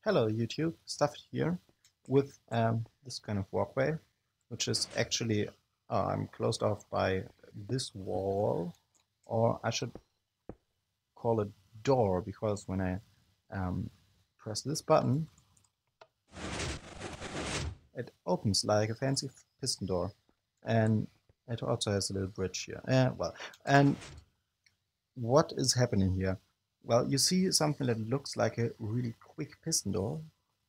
Hello YouTube, Stuff here with this kind of walkway, which is actually closed off by this wall, or I should call it door, because when I press this button, it opens like a fancy piston door, and it also has a little bridge here. And what is happening here? Well, you see something that looks like a really quick piston door.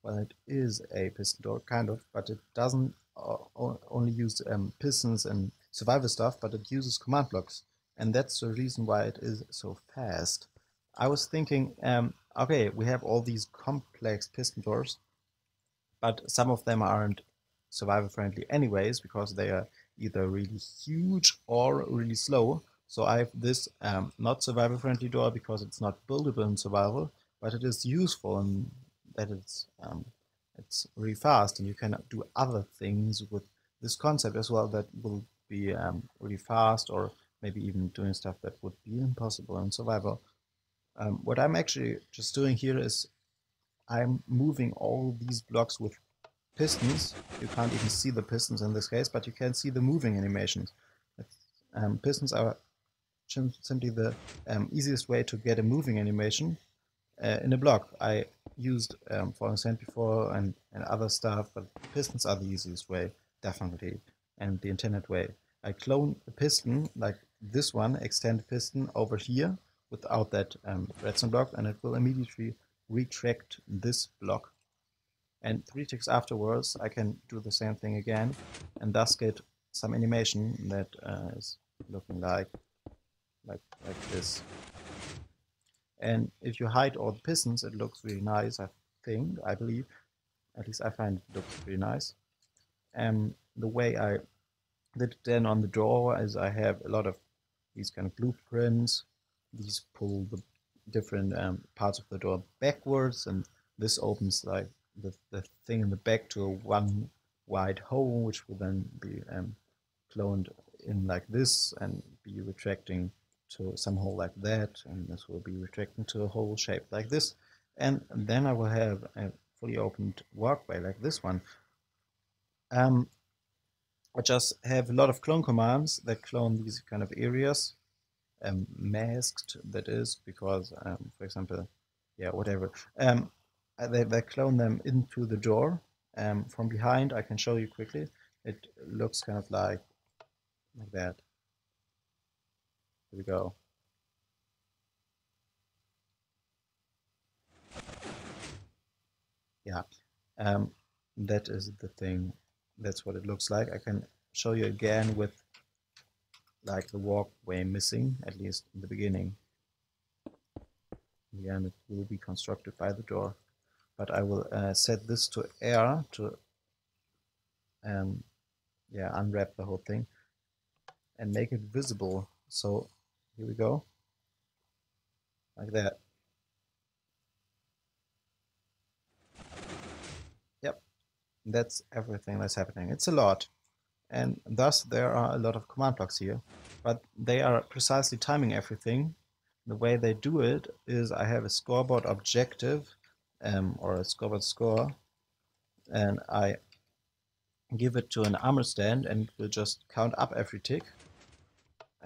Well, it is a piston door, kind of, but it doesn't only use pistons and survival stuff, but it uses command blocks. And that's the reason why it is so fast. I was thinking, okay, we have all these complex piston doors, but some of them aren't survival friendly anyways, because they are either really huge or really slow. So I have this not survival friendly door because it's not buildable in survival, but it is useful in that it's really fast, and you can do other things with this concept as well that will be really fast, or maybe even doing stuff that would be impossible in survival. What I'm actually just doing here is I'm moving all these blocks with pistons. You can't even see the pistons in this case, but you can see the moving animations. Pistons are simply the easiest way to get a moving animation in a block. I used falling sand before and other stuff, but pistons are the easiest way, definitely, and the intended way. I clone a piston like this one, extend piston over here without that redstone block, and it will immediately retract this block. And 3 ticks afterwards, I can do the same thing again, and thus get some animation that is looking like this. And if you hide all the pistons, it looks really nice. I believe, at least I find it looks pretty nice. And the way I did it then on the door is I have a lot of these kind of blueprints. These pull the different parts of the door backwards, and this opens like the thing in the back to a one wide hole, which will then be cloned in like this and be retracting to some hole like that, and this will be retracting to a hole shaped like this. And then I will have a fully opened walkway like this one. I just have a lot of clone commands that clone these kind of areas, masked, that is, because, for example, yeah, whatever. They clone them into the door. From behind, I can show you quickly. It looks kind of like that. Here we go. Yeah, that is the thing. That's what it looks like. I can show you again with like the walkway missing, at least in the beginning. Again, it will be constructed by the door, but I will set this to air to yeah, unwrap the whole thing and make it visible. So here we go, like that. Yep, that's everything that's happening. It's a lot, and thus there are a lot of command blocks here, but they are precisely timing everything. The way they do it is I have a scoreboard objective, or a scoreboard score, and I give it to an armor stand, and it will just count up every tick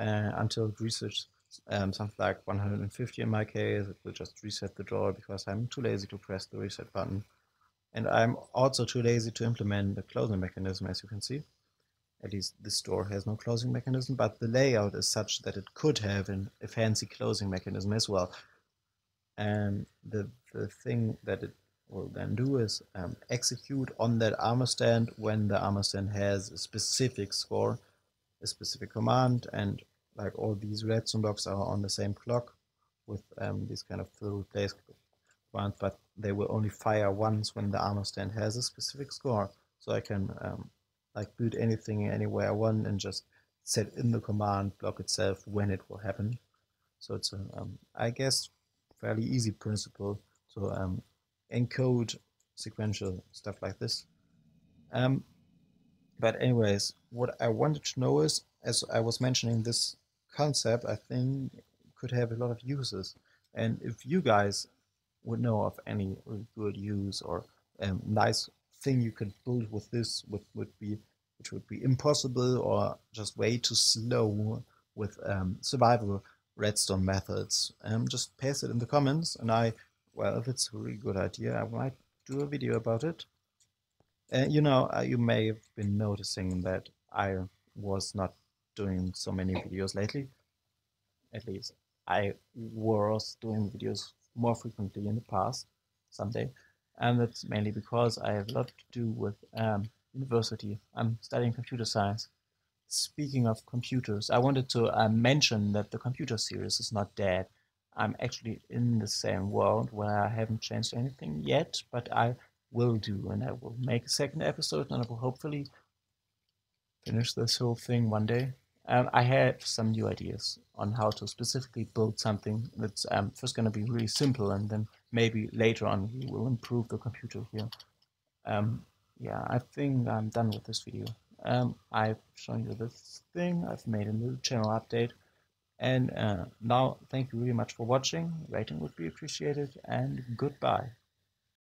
until it reaches something like 150 in my case. It will just reset the door because I'm too lazy to press the reset button. And I'm also too lazy to implement the closing mechanism, as you can see. At least this door has no closing mechanism, but the layout is such that it could have a fancy closing mechanism as well. And the thing that it will then do is execute on that armor stand when the armor stand has a specific score, a specific command, and like all these redstone blocks are on the same clock with these kind of fill replace commands, but they will only fire once when the armor stand has a specific score. So I can like build anything anywhere I want and just set in the command block itself when it will happen. So it's a, I guess, fairly easy principle to encode sequential stuff like this. But anyways, what I wanted to know is, as I was mentioning, this concept I think could have a lot of uses. And if you guys would know of any really good use or nice thing you could build with this, which would be impossible or just way too slow with survival redstone methods, just paste it in the comments, and well, if it's a really good idea, I might do a video about it. You may have been noticing that I was not doing so many videos lately. At least I was doing videos more frequently in the past, someday. And that's mainly because I have a lot to do with university. I'm studying computer science. Speaking of computers, I wanted to mention that the computer series is not dead. I'm actually in the same world where I haven't changed anything yet, but I will do, and I will make a second episode, and I will hopefully finish this whole thing one day. I have some new ideas on how to specifically build something that's first going to be really simple, and then maybe later on we will improve the computer here. Um, yeah, I think I'm done with this video. I've shown you this thing, I've made a little channel update, and now thank you really much for watching. Rating would be appreciated, and goodbye.